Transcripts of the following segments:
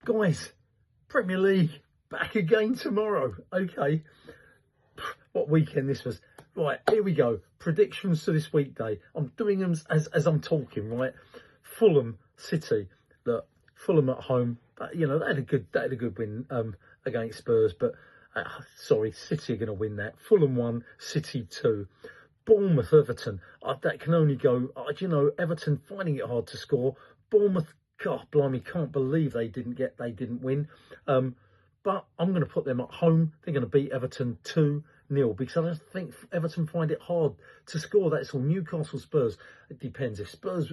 Guys, Premier League back again tomorrow. Okay, what weekend this was. Right, here we go. Predictions to this weekday. I'm doing them as I'm talking, right? Fulham City. Look, Fulham at home. You know, they had a good win against Spurs, but sorry, City are going to win that. Fulham 1, City 2. Bournemouth Everton. That can only go. You know, Everton finding it hard to score. Bournemouth, God blimey, can't believe they didn't win. But I'm going to put them at home. They're going to beat Everton 2-0 because I just think Everton find it hard to score. That's all. Newcastle Spurs. It depends. If Spurs,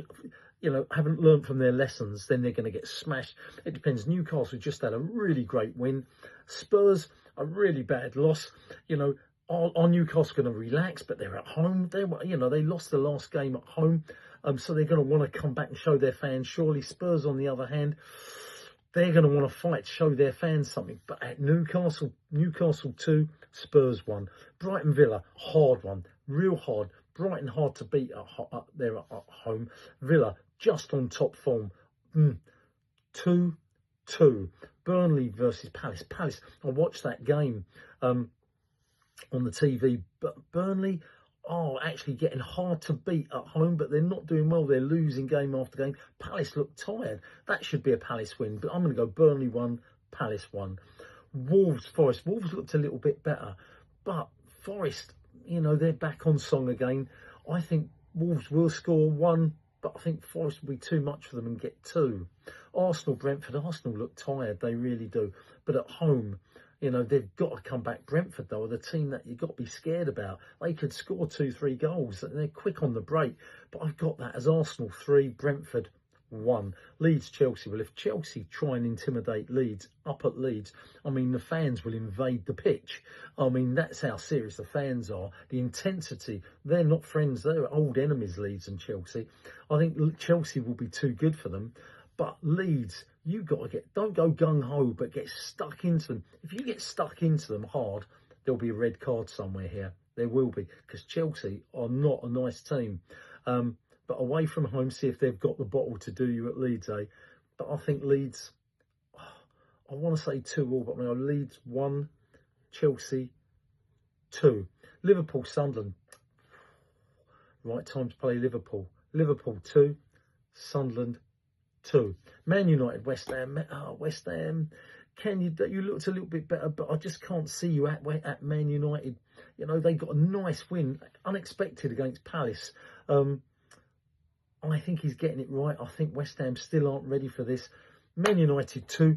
you know, haven't learned from their lessons, then they're going to get smashed. It depends. Newcastle just had a really great win. Spurs, a really bad loss. You know, are Newcastle going to relax? But they're at home. They lost the last game at home. So they're going to want to come back and show their fans. Surely Spurs, on the other hand, they're going to want to fight, show their fans something. But at Newcastle 2, Spurs 1. Brighton Villa, hard one, real hard. Brighton hard to beat there at home. Villa just on top form. 2-2. Burnley versus Palace. Palace, I watched that game on the TV, but Burnley actually getting hard to beat at home, but they're not doing well. They're losing game after game. Palace look tired. That should be a Palace win, but I'm going to go Burnley 1, Palace 1. Wolves, Forest. Wolves looked a little bit better, but Forest, you know, they're back on song again. I think Wolves will score 1, but I think Forest will be too much for them and get 2. Arsenal, Brentford. Arsenal look tired. They really do. But at home, you know, they've got to come back. Brentford, though, are the team that you've got to be scared about. They could score 2-3 goals. They're quick on the break. But I've got that as Arsenal 3, Brentford 1. Leeds, Chelsea. Well, if Chelsea try and intimidate Leeds, up at Leeds, I mean, the fans will invade the pitch. I mean, that's how serious the fans are. The intensity, they're not friends. They're old enemies, Leeds and Chelsea. I think Chelsea will be too good for them. But Leeds, you've got to don't go gung-ho, but get stuck into them. If you get stuck into them hard, there'll be a red card somewhere here. There will be, because Chelsea are not a nice team. But away from home, see if they've got the bottle to do you at Leeds, eh? But I think Leeds, I want to say 2-2, but Leeds 1, Chelsea 2. Liverpool, Sunderland. Right time to play Liverpool. Liverpool 2, Sunderland 2. Man United, West Ham. West Ham, you looked a little bit better, but I just can't see you at Man United. You know, they got a nice win, unexpected against Palace. I think he's getting it right. I think West Ham still aren't ready for this. Man United 2,